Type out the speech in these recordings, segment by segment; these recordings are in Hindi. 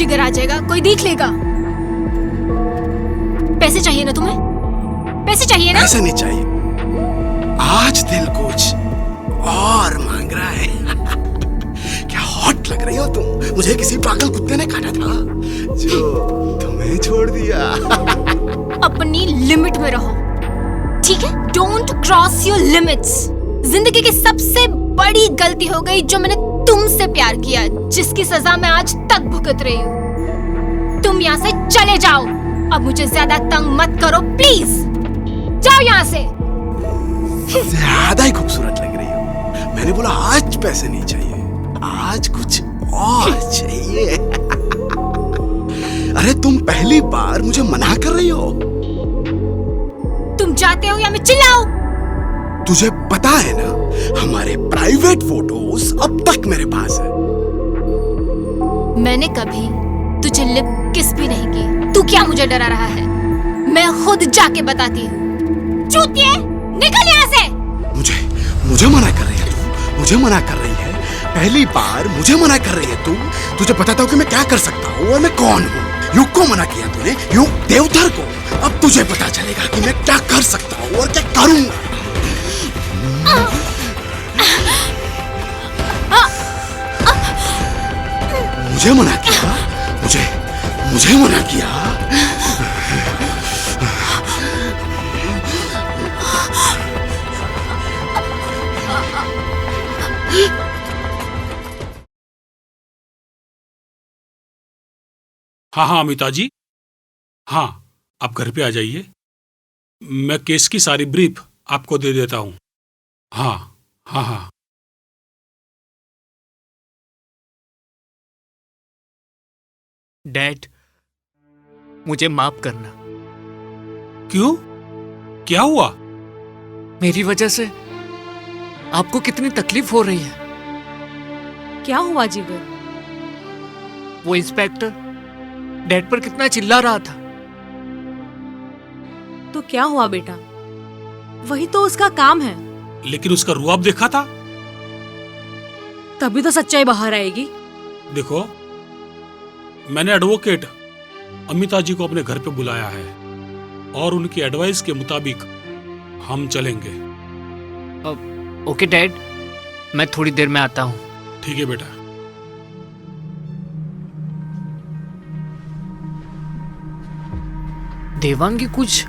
जिगर आ जाएगा, कोई देख लेगा। पैसे चाहिए ना तुम्हें? पैसे चाहिए ना? पैसे नहीं चाहिए, आज दिल कुछ और मांग रहा है। क्या हॉट लग रही हो तुम, मुझे किसी पागल कुत्ते ने काटा था जो तुम्हें छोड़ दिया। अपनी लिमिट में रहो, ठीक है? Don't cross your limits. जिंदगी की सबसे बड़ी गलती हो गई जो मैंने तुमसे प्यार किया, जिसकी सजा मैं आज तक भुगत रही हूँ। तुम यहाँ से चले जाओ, अब मुझे ज्यादा तंग मत करो प्लीज। जाओ यहाँ से। ज्यादा ही खूबसूरत लग रही हो। मैंने बोला आज पैसे नहीं चाहिए, आज कुछ और चाहिए। अरे तुम पहली बार मुझे मना कर रही हो। तुम जाते हो या मैं चिल्लाऊं? तुझे पता है ना, हमारे प्राइवेट फोटोज अब तक मेरे पास है। मैंने कभी तुझे लिप किस भी नहीं की। तू क्या मुझे डरा रहा है? मैं खुद जाके बताती हूँ। चूतिए, निकल यहाँ से। मुझे मना कर रही है तू, मुझे मना कर रही है। पहली बार मुझे मना कर रही है तू। तुझे पता था कि मैं क्या कर सकता हूँ और मैं कौन हूँ। युग को मना किया तूने, युग देवधर को। अब तुझे पता चलेगा कि मैं क्या कर सकता हूँ और क्या करूँगा। मुझे मना किया, मुझे मना किया। हाँ अमिता जी, हाँ आप घर पे आ जाइए। मैं केस की सारी ब्रीफ आपको दे देता हूँ। हाँ। डैड, मुझे माफ करना। क्यों? क्या हुआ? मेरी वजह से आपको कितनी तकलीफ हो रही है। क्या हुआ जिगर? वो इंस्पेक्टर डैड पर कितना चिल्ला रहा था। तो क्या हुआ बेटा, वही तो उसका काम है। लेकिन उसका रुआब देखा था। तभी तो सच्चाई बाहर आएगी। देखो, मैंने एडवोकेट अमिता जी को अपने घर पे बुलाया है और उनकी एडवाइस के मुताबिक हम चलेंगे। ओके डैड, मैं थोड़ी देर में आता हूँ। ठीक है बेटा। देवांगी कुछ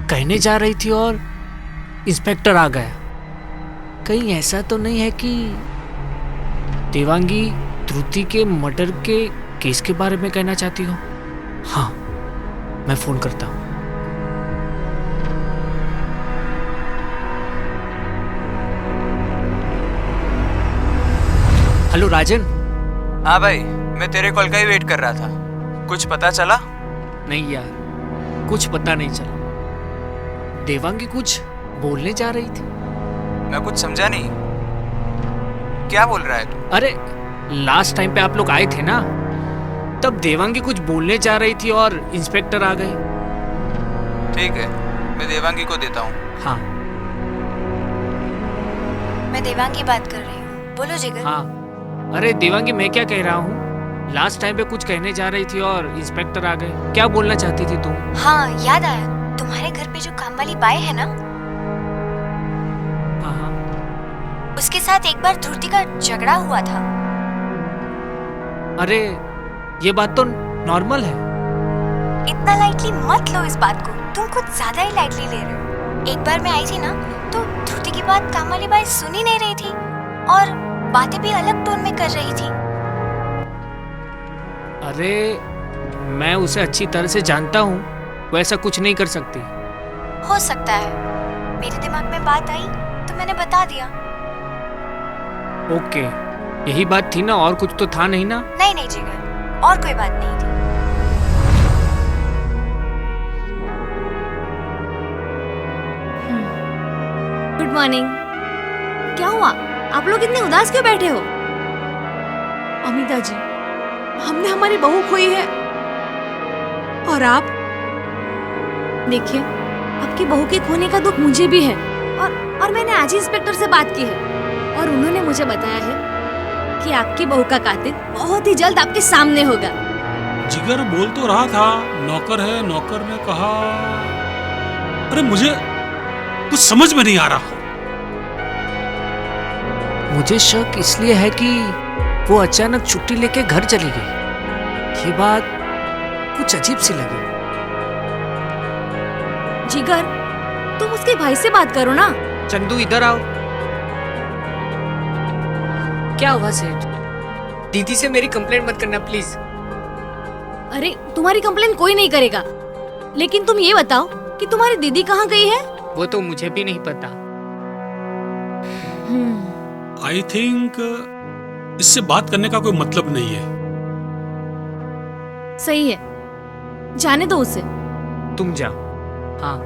कहने जा रही थी और इंस्पेक्टर आ गया। कहीं ऐसा तो नहीं है कि देवांगी ध्रुति के मर्डर के केस के बारे में कहना चाहती हो? हाँ, मैं फोन करता हूँ। हेलो राजन। हाँ भाई, मैं तेरे कॉल का ही वेट कर रहा था। कुछ पता चला? नहीं यार, कुछ पता नहीं चला। देवांगी कुछ बोलने जा रही थी। मैं कुछ समझा नहीं। क्या बोल रहा है तू? अरे लास्ट टाइम पे आप लोग आए थे ना, तब देवांगी कुछ बोलने जा रही थी और इंस्पेक्टर आ गए। ठीक है, मैं देवांगी को देता हूँ। हाँ। मैं देवांगी बात कर रही हूँ, बोलो जिगर। हाँ, अरे देवांगी, मैं क्या कह रहा हूँ, लास्ट टाइम पे कुछ कहने जा रही थी और इंस्पेक्टर आ गए। क्या बोलना चाहती थी तुम? हाँ याद आया, तुम्हारे घर पे जो काम वाली बाई है ना, हाँ, उसके साथ एक बार ध्रुति का झगड़ा हुआ था। अरे ये बात तो नॉर्मल है। इतना लाइटली मत लो इस बात को, तुम कुछ ज्यादा ही लाइटली ले रहे हो। एक बार मैं आई थी ना, तो ध्रुति की बात काम वाली बाई सुन ही नहीं रही थी और बातें भी अलग टोन में कर रही थी। अरे मैं उसे अच्छी तरह से जानता हूँ, वो ऐसा कुछ नहीं कर सकती। हो सकता है, मेरे दिमाग में बात आई तो मैंने बता दिया। ओके, यही बात थी ना, और कुछ तो था नहीं ना? नहीं जिगर, और कोई बात नहीं थी। Good morning. क्या हुआ, आप लोग इतने उदास क्यों बैठे हो? अमिता जी, हमने हमारी बहू खोई है और आप देखिए, आपकी बहू के खोने का दुख मुझे भी है। और मैंने आज ही इंस्पेक्टर से बात की है और उन्होंने मुझे बताया है कि आपकी बहू का कातिल बहुत ही जल्द आपके सामने होगा। जिगर बोल तो रहा था नौकर है, नौकर ने कहा। अरे मुझे कुछ समझ में नहीं आ रहा। मुझे शक इसलिए है कि वो अचानक छुट्टी लेके घर चली गई। ये बात कुछ अजीब सी लगी। जिगर, तुम उसके भाई से बात करो ना। चंदू इधर आओ। क्या हुआ सेठ? दीदी से मेरी कंप्लेंट मत करना प्लीज। अरे तुम्हारी कंप्लेन कोई नहीं करेगा, लेकिन तुम ये बताओ कि तुम्हारी दीदी कहाँ गई है? वो तो मुझे भी नहीं पता। आई थिंक इससे बात करने का कोई मतलब नहीं है। सही है, जाने दो उसे। तुम जाओ। हाँ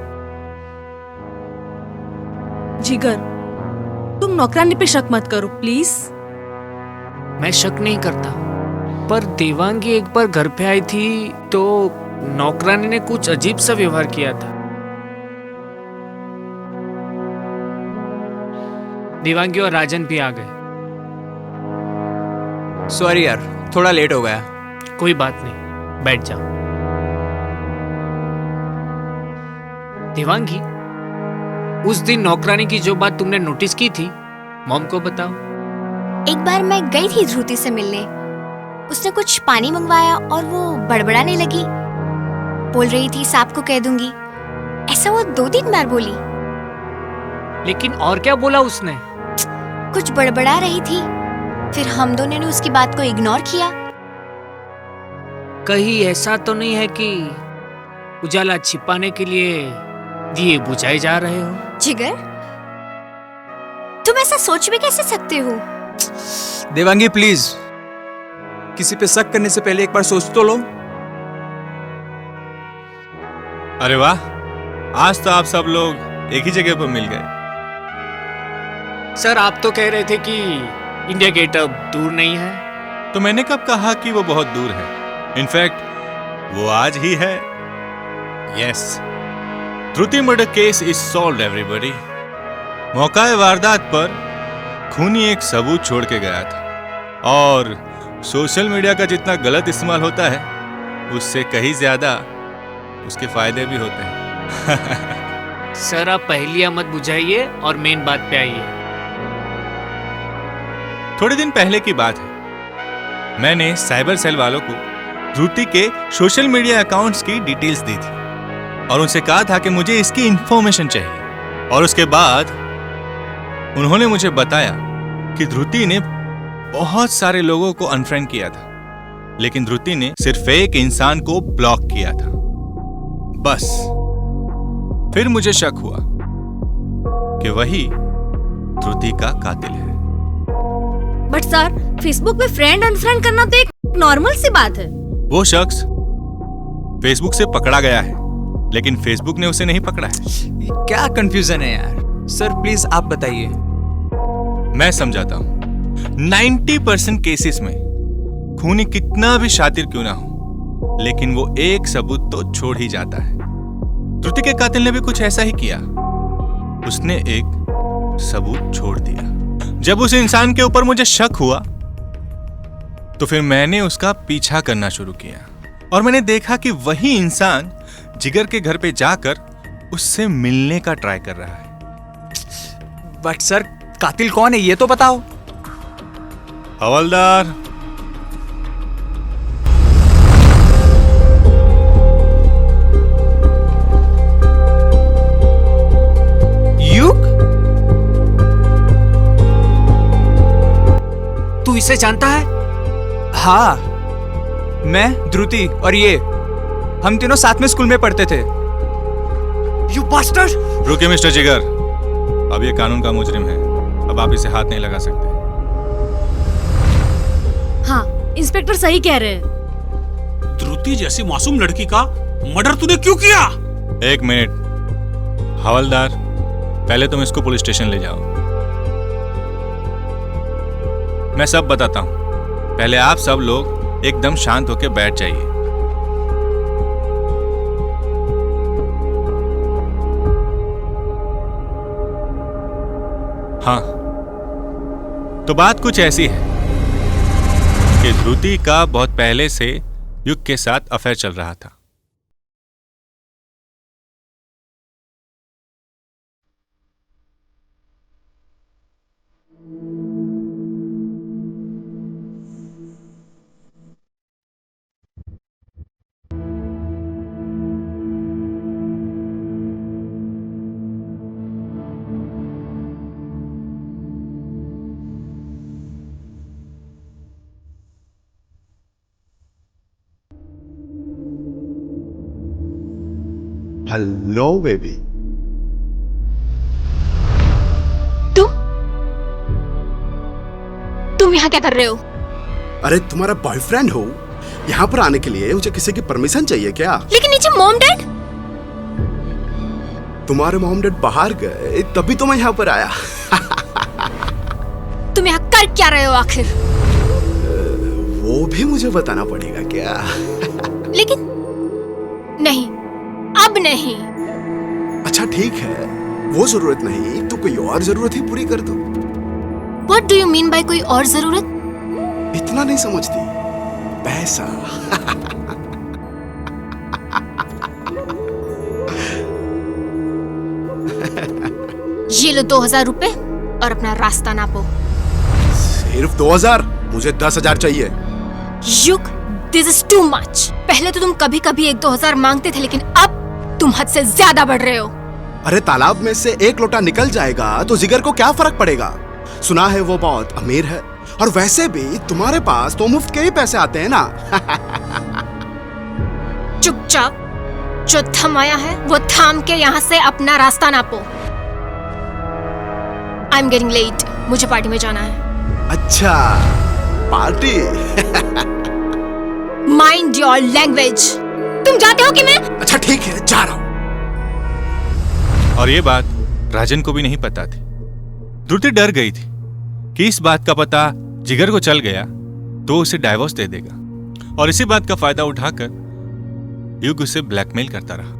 जिगर, तुम नौकरानी पे शक मत करो प्लीज। मैं शक नहीं करता, पर देवांगी एक बार घर पे आई थी तो नौकरानी ने कुछ अजीब सा व्यवहार किया था। देवांगी और राजन भी आ गए। सॉरी यार, थोड़ा लेट हो गया। कोई बात नहीं, बैठ जाओ। देवांगी, उस दिन नौकरानी की जो बात तुमने नोटिस की थी, मॉम को बताओ। एक बार मैं गई थी ध्रुति से मिलने। उसने कुछ पानी मंगवाया और वो बड़बड़ाने लगी। बोल रही थी सांप को कह दूंगी। ऐसा वो 2-3 बार बोली। लेकिन और क्या बोला उसने? कुछ बड़बड़ा रही थी। फिर हम दोनों ने उसकी बात को इग्नोर किया। कहीं ऐसा तो नहीं है कि उजाला छिपाने के लिए दिए बुझाए जा रहे हो? जिगर, तुम ऐसा सोच भी कैसे सकते हो? देवांगी प्लीज, किसी पे शक करने से पहले एक बार सोच तो लो। अरे वाह, आज तो आप सब लोग एक ही जगह पर मिल गए। सर, आप तो कह रहे थे कि इंडिया गेट अब दूर नहीं है। तो मैंने कब कहा कि वो बहुत दूर है? इनफैक्ट वो आज ही है। Yes, Dhruti murder case is solved everybody. मौका वारदात पर खूनी एक सबूत छोड़ के गया था, और सोशल मीडिया का जितना गलत इस्तेमाल होता है, उससे कहीं ज्यादा उसके फायदे भी होते हैं। सर, आप पहेलियां मत बुझाइए और मेन बात पे आइए। थोड़े दिन पहले की बात है, मैंने साइबर सेल वालों को ध्रुति के सोशल मीडिया अकाउंट्स की डिटेल्स दी थी और उनसे कहा था कि मुझे इसकी इंफॉर्मेशन चाहिए। और उसके बाद उन्होंने मुझे बताया कि ध्रुति ने बहुत सारे लोगों को अनफ्रेंड किया था, लेकिन ध्रुति ने सिर्फ एक इंसान को ब्लॉक किया था, बस। फिर मुझे शक हुआ कि वही ध्रुति का कातिल है। बट सर, फेसबुक पे फ्रेंड अनफ्रेंड करना तो एक नॉर्मल सी बात है। वो शख्स फेसबुक से पकड़ा गया है, लेकिन फेसबुक ने उसे नहीं पकड़ा है। क्या कंफ्यूजन है यार? सर प्लीज आप बताइए। मैं समझाता हूं। 90% केसेस में खूनी कितना भी शातिर क्यों ना हो, लेकिन वो एक सबूत तो छोड़ ही जाता है। ध्रुति के कातिल ने भी कुछ ऐसा ही किया। उसने एक सबूत छोड़ दिया। जब उस इंसान के ऊपर मुझे शक हुआ, तो फिर मैंने उसका पीछा करना शुरू किया और मैंने देखा कि वही इंसान जिगर के घर पे जाकर उससे मिलने का ट्राई कर रहा है। बट सर, कातिल कौन है ये तो बताओ। हवलदार, युग? तू इसे जानता है? हाँ, मैं, ध्रुति और ये, हम तीनों साथ में स्कूल में पढ़ते थे। You bastard! रुकिए मिस्टर जिगर, अब ये कानून का मुजरिम है, अब आप इसे हाथ नहीं लगा सकते। हाँ, इंस्पेक्टर सही कह रहे हैं। ध्रुति जैसी मासूम लड़की का मर्डर तूने क्यों किया? एक मिनट हवलदार, पहले तुम इसको पुलिस स्टेशन ले जाओ। मैं सब बताता हूं। पहले आप सब लोग एकदम शांत होकर बैठ जाइए। हाँ, तो बात कुछ ऐसी है कि ध्रुति का बहुत पहले से युग के साथ अफेयर चल रहा था। Hello baby. तुम यहाँ क्या कर रहे हो? अरे तुम्हारा बॉयफ्रेंड हो, यहाँ पर आने के लिए मुझे किसी की परमिशन चाहिए क्या? लेकिन नीचे मॉम डैड। तुम्हारे मॉम डैड बाहर गए तभी तो मैं यहाँ पर आया। तुम यहाँ कर क्या रहे हो आखिर? वो भी मुझे बताना पड़ेगा क्या? लेकिन नहीं, अब नहीं। अच्छा ठीक है, वो जरूरत नहीं तो कोई और जरूरत ही पूरी कर दो। What do you mean by कोई और जरूरत? इतना नहीं समझती? पैसा। ये लो 2000 रुपए और अपना रास्ता नापो। सिर्फ 2000? मुझे 10,000 चाहिए। युग, दिस इज टू मच। पहले तो तुम कभी कभी 1-2 हजार मांगते थे, लेकिन अब तुम हद से ज्यादा बढ़ रहे हो। अरे तालाब में से एक लोटा निकल जाएगा तो जिगर को क्या फर्क पड़ेगा? सुना है वो बहुत अमीर है, और वैसे भी तुम्हारे पास तो मुफ्त के ही पैसे आते हैं ना। चुपचाप जो थमाया है वो थाम के यहाँ से अपना रास्ता नापो। आई एम गेटिंग लेट, मुझे पार्टी में जाना है। अच्छा, पार्टी? Mind your language. तुम जाते हो कि मैं? अच्छा ठीक है, जा रहा हूं। और ये बात राजन को भी नहीं पता थी। द्रुति डर गई थी कि इस बात का पता जिगर को चल गया तो उसे डाइवोर्स दे देगा, और इसी बात का फायदा उठाकर युग उसे ब्लैकमेल करता रहा,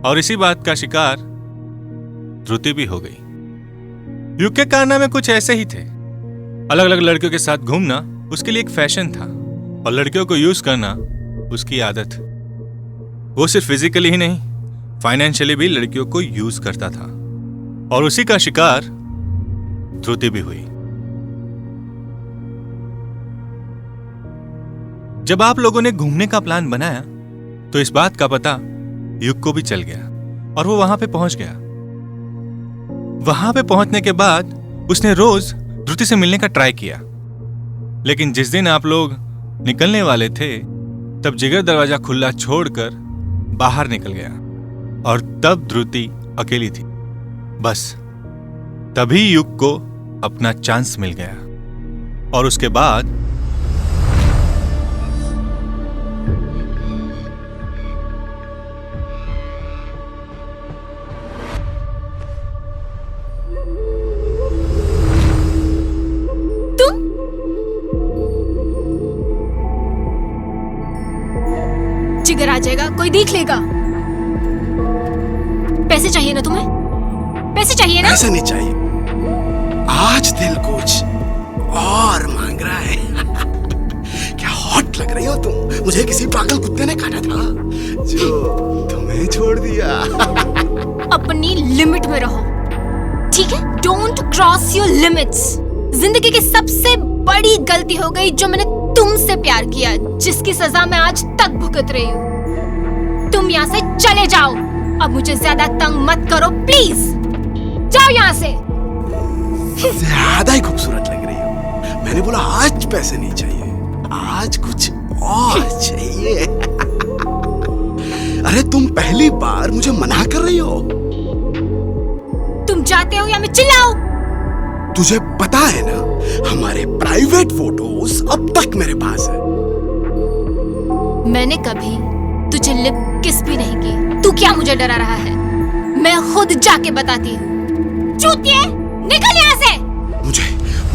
और इसी बात का शिकार द्रुति भी हो गई। युग के कारनामे कुछ ऐसे ही थे। अलग अलग लड़कियों के साथ घूमना उसके लिए एक फैशन था, और लड़कियों को यूज करना उसकी आदत। वो सिर्फ फिजिकली ही नहीं, फाइनेंशियली भी लड़कियों को यूज करता था, और उसी का शिकार द्रुति भी हुई। जब आप लोगों ने घूमने का प्लान बनाया तो इस बात का पता युग को भी चल गया, और वो वहां पे पहुंच गया। वहां पे पहुंचने के बाद उसने रोज द्रुति से मिलने का ट्राई किया, लेकिन जिस दिन आप लोग निकलने वाले थे तब जिगर दरवाजा खुला छोड़कर बाहर निकल गया, और तब द्रुति अकेली थी। बस तभी युग को अपना चांस मिल गया, और उसके बाद जिगर आ जाएगा, कोई देख लेगा। पैसे चाहिए ना तुम्हें? पैसे चाहिए ना? पैसे नहीं चाहिए, आज दिल कुछ और मांग रहा है। क्या हॉट लग रही हो तुम। मुझे किसी पागल कुत्ते ने काटा था जो तुम्हें छोड़ दिया। अपनी लिमिट में रहो, ठीक है? Don't cross your limits. जिंदगी की सबसे बड़ी गलती हो गई जो मैंने तुमसे प्यार किया, जिसकी सजा मैं आज तक भुगत रही हूँ। तुम यहाँ से चले जाओ। अब मुझे ज्यादा तंग मत करो प्लीज। जाओ यहाँ से। ज्यादा ही खूबसूरत लग रही हो। मैंने बोला आज पैसे नहीं चाहिए, आज कुछ और चाहिए। अरे तुम पहली बार मुझे मना कर रही हो। तुम जाते हो या मैं चिल्लाऊं? तुझे पता है ना, हमारे प्राइवेट फोटोज अब तक मेरे पास है। मैंने कभी तुझे लिप किस भी नहीं की। तू क्या मुझे डरा रहा है? मैं खुद जाके बताती हूँ। चूतिए, निकल यहाँ से।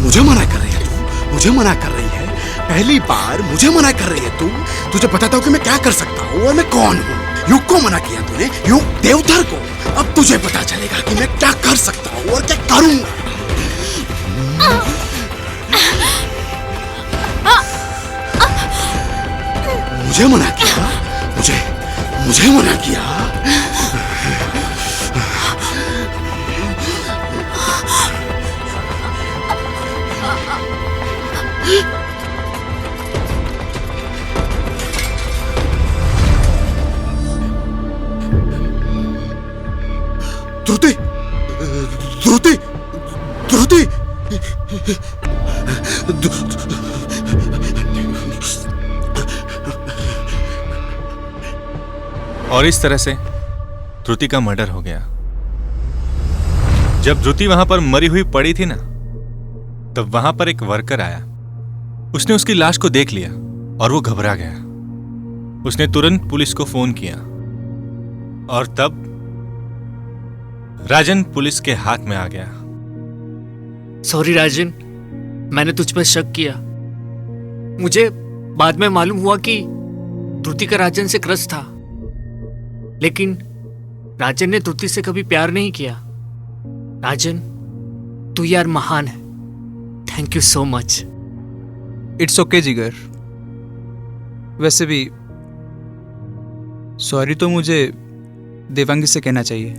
मुझे मना कर रही है तू? मुझे मना कर रही है? पहली बार मुझे मना कर रही है तू? तुझे पता था कि मैं क्या कर सकता हूँ और मैं कौन हूँ। युग को मना किया तूने, युग देवधर को। अब तुझे पता चलेगा कि मैं क्या कर सकता हूँ और क्या करूँगा। मुझे मना किया, मुझे मना किया। ध्रुति, ध्रुति, ध्रुति, और इस तरह से ध्रुति का मर्डर हो गया। जब ध्रुति वहां पर मरी हुई पड़ी थी ना, तब वहां पर एक वर्कर आया। उसने उसकी लाश को देख लिया और वो घबरा गया। उसने तुरंत पुलिस को फोन किया और तब राजन पुलिस के हाथ में आ गया। सॉरी राजन, मैंने तुझ पर शक किया। मुझे बाद में मालूम हुआ कि ध्रुति का राजन से क्रश था, लेकिन राजन ने ध्रुति से कभी प्यार नहीं किया। राजन, तू यार महान है। Thank you so much. It's okay जिगर। वैसे भी सॉरी तो मुझे देवांगी से कहना चाहिए।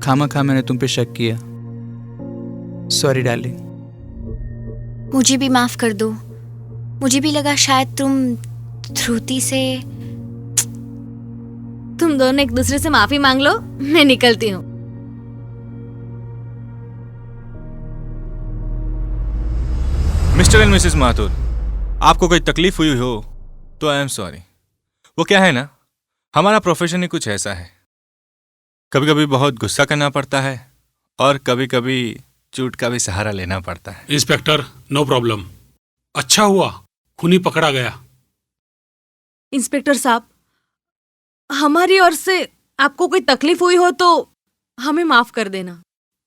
खामा मैंने तुम पे शक किया। Sorry darling. मुझे भी माफ कर दो। मुझे भी लगा शायद तुम ध्रुति से। तुम दोनों एक दूसरे से माफी मांग लो, मैं निकलती हूँ। मिस्टर एंड मिसेस माथुर, आपको कोई तकलीफ हुई हो तो आई एम सॉरी। वो क्या है ना, हमारा प्रोफेशन ही कुछ ऐसा है। कभी कभी बहुत गुस्सा करना पड़ता है और कभी कभी चूट का भी सहारा लेना पड़ता है। Inspector, no problem. अच्छा हुआ खूनी पकड़ा गया। इंस्पेक्टर साहब, हमारी ओर से आपको कोई तकलीफ हुई हो तो हमें माफ कर देना।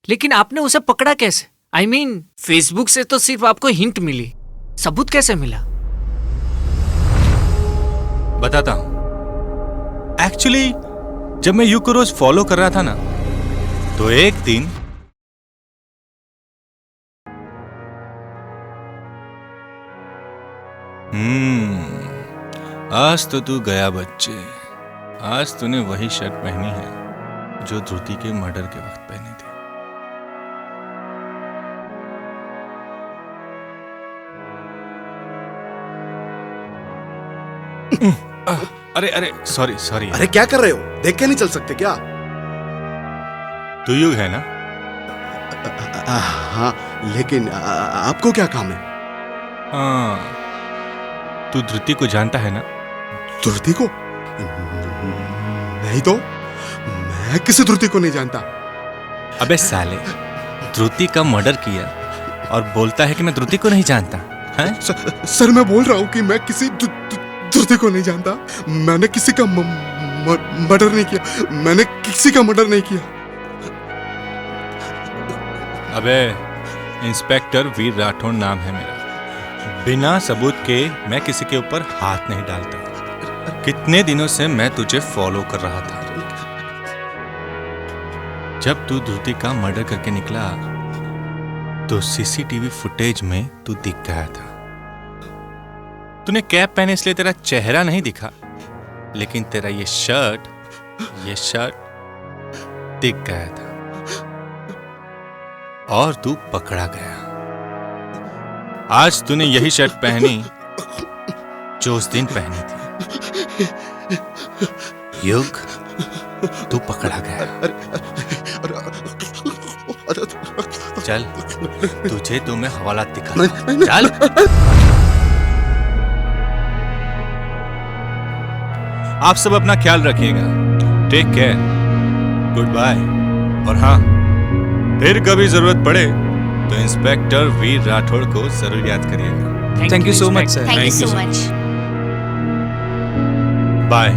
लेकिन आपने उसे पकड़ा कैसे? I mean, फेसबुक से तो सिर्फ आपको हिंट मिली, सबूत कैसे मिला? बताता हूं। एक्चुअली जब मैं यू को रोज फॉलो कर रहा था ना, तो एक दिन आज तो तू गया बच्चे। आज तूने वही शर्ट पहनी है जो ध्रुति के मर्डर के वक्त पहनी थी। अरे सॉरी। अरे क्या कर रहे हो? देख के नहीं चल सकते क्या? तू युग है ना? हाँ, लेकिन आपको क्या काम है? हाँ, तू ध्रुति को जानता है ना? ध्रुति को? नहीं तो मैं किसी ध्रुति को नहीं जानता। अबे साले, ध्रुति का मर्डर किया और बोलता है कि मैं ध्रुति को नहीं जानता है? सर मैं बोल रहा हूँ कि मैं किसी ध्रुति को नहीं जानता। मैंने किसी का मर्डर नहीं किया। मैंने किसी का मर्डर नहीं किया। अबे इंस्पेक्टर वीर राठौड़ नाम है मेरा। बिना सबूत के मैं किसी के ऊपर हाथ नहीं डालता। कितने दिनों से मैं तुझे फॉलो कर रहा था। जब तू ध्रुति का मर्डर करके निकला तो सीसीटीवी फुटेज में तू दिख गया था। तूने कैप पहने इसलिए तेरा चेहरा नहीं दिखा, लेकिन तेरा ये शर्ट दिख गया था और तू पकड़ा गया। आज तूने यही शर्ट पहनी जो उस दिन पहनी थी। युग, तू पकड़ा गया। चल, तुझे तो मैं हवाला दिखा। चल। आप सब अपना ख्याल रखिएगा। Take care. Good bye. और हाँ, फिर कभी जरूरत पड़े तो इंस्पेक्टर वीर राठौड़ को जरूर याद करिएगा। Thank you so much sir. Thank you so much. Bye.